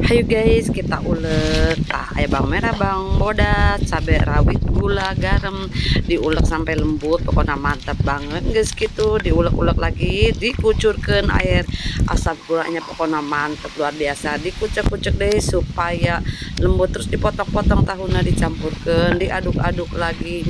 Ayo guys, kita ulek ya bawang merah, bawang bodas, cabai rawit, gula, garam, diulek sampai lembut, pokoknya mantap banget guys. Gitu diulek-ulek lagi, dikucurkan air asam gulanya, pokoknya mantap luar biasa. Dikucek-kucek deh supaya lembut, terus dipotong-potong tahunya, dicampurkan, diaduk-aduk lagi.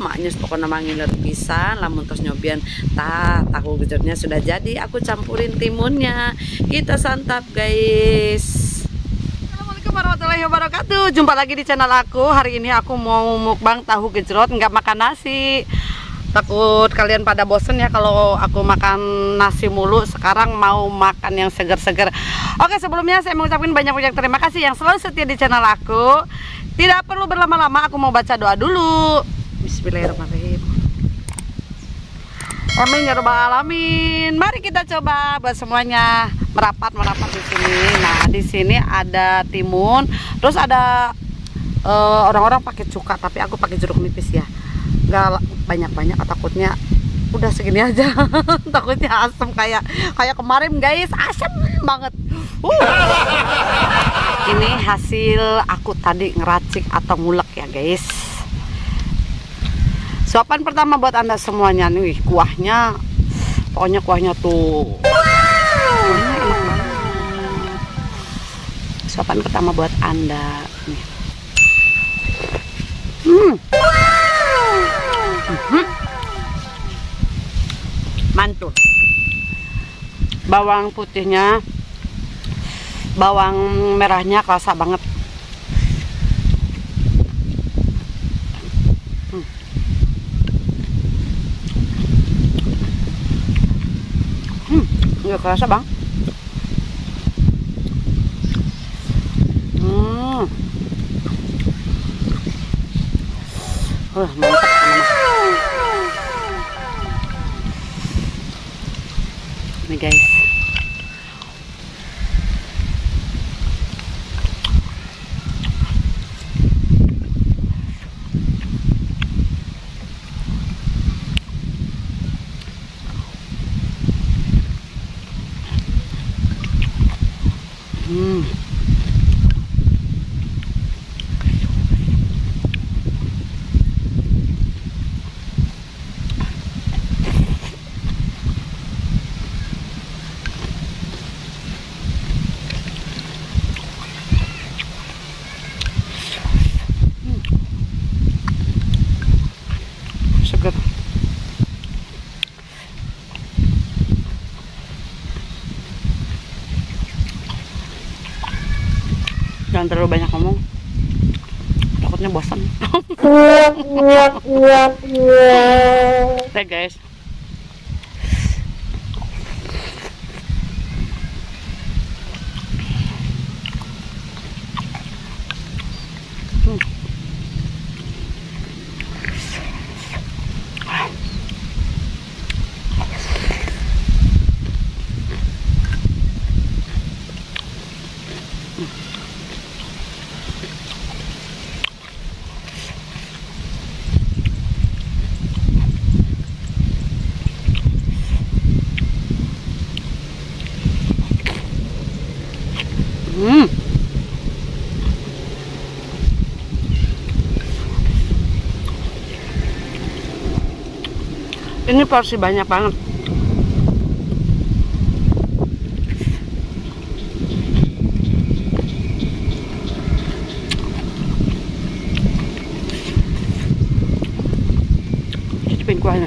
Maknya pokoknya mangiler pisan, lamun tos nyobian tahu gejotnya sudah jadi. Aku campurin timunnya, kita santap guys. Assalamualaikum warahmatullahi wabarakatuh. Jumpa lagi di channel aku. Hari ini aku mau mukbang tahu gejrot, nggak makan nasi. Takut kalian pada bosen ya kalau aku makan nasi mulu. Sekarang mau makan yang seger-seger. Oke, sebelumnya saya mengucapkan banyak-banyak terima kasih yang selalu setia di channel aku. Tidak perlu berlama-lama, aku mau baca doa dulu. Bismillahirrahmanirrahim. Amin ya rabbal alamin. Mari kita coba buat semuanya merapat di sini. Nah, di sini ada timun, terus ada orang-orang pakai cuka, tapi aku pakai jeruk nipis ya. Nggak banyak-banyak, takutnya udah segini aja. Takutnya asam kayak kemarin guys, asam banget. Ini hasil aku tadi ngeracik atau ngulek ya guys. Suapan pertama buat Anda semuanya nih, kuahnya, pokoknya kuahnya tuh kuahnya enak banget. Suapan pertama buat Anda nih. Mantul. Bawang putihnya, bawang merahnya kerasa banget. Nggak kerasa bang. Mantap ini guys. Seger. Jangan terlalu banyak ngomong, takutnya bosan. Oke guys, ini porsi banyak banget. Cicipin kuahnya.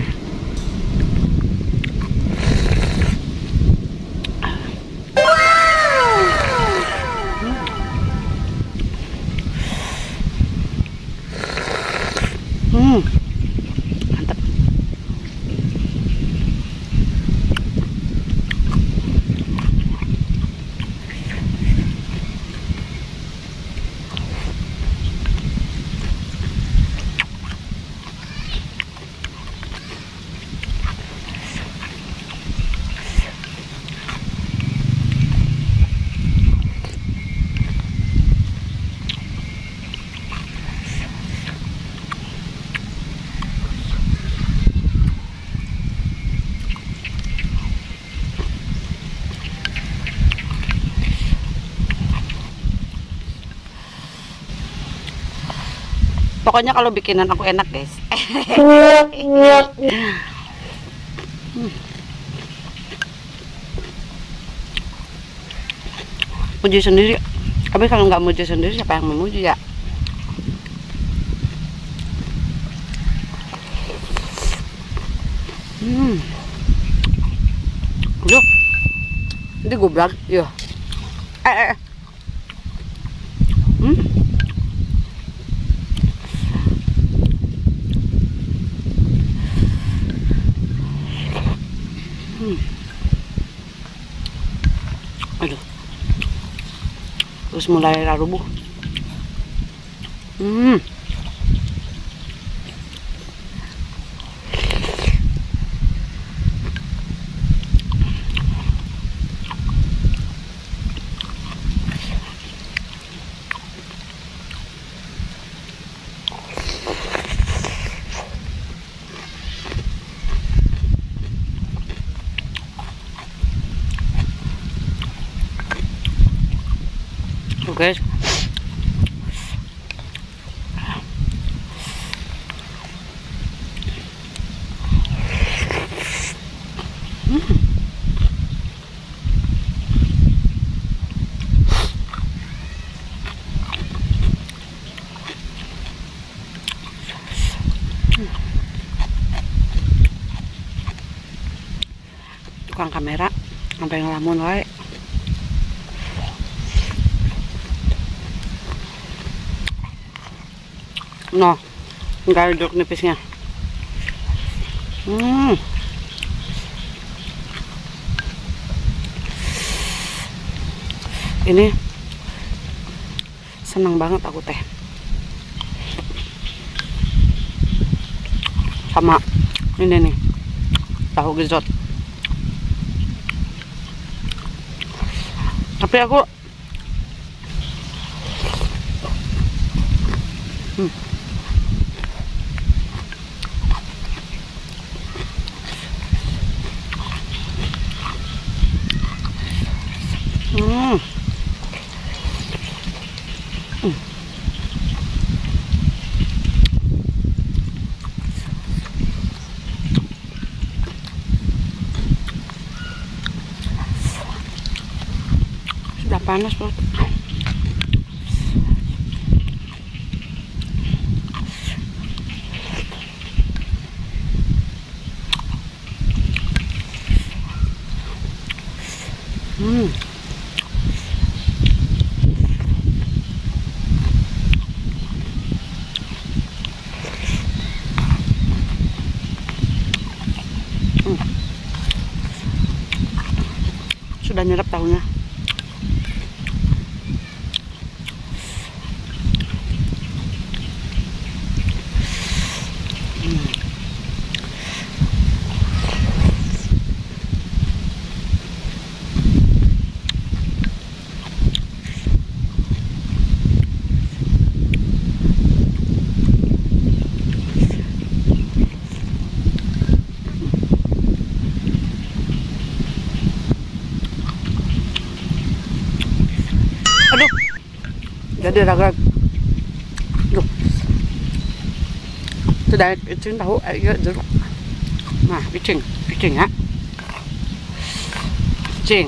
Mantap. Pokoknya kalau bikinan aku enak, guys. Puji sendiri. Tapi kalau nggak muji sendiri, siapa yang memuji ya? Loh, ini gobrak, ya. Aduh, terus mulai rubuh. Guys, tukang kamera sampai ngelamun wae. No, nggak ada jeruk nipisnya. Ini senang banget aku teh. Sama ini nih, tahu gejot. Tapi aku sudah panas perut. Sudah nyerap tahunya. Aduh, jadi ragag. Duh, sudah icing tahu, ayo jeruk. Nah, icing ya, icing.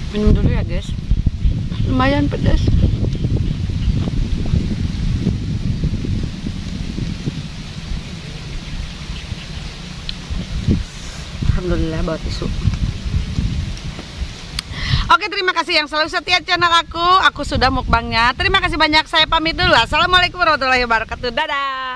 Minum dulu ya guys. lumayan pedas. Alhamdulillah bawa tisu. Oke, terima kasih yang selalu setia channel aku. Aku sudah mukbangnya. Terima kasih banyak. Saya pamit dulu. Assalamualaikum warahmatullahi wabarakatuh. Dadah.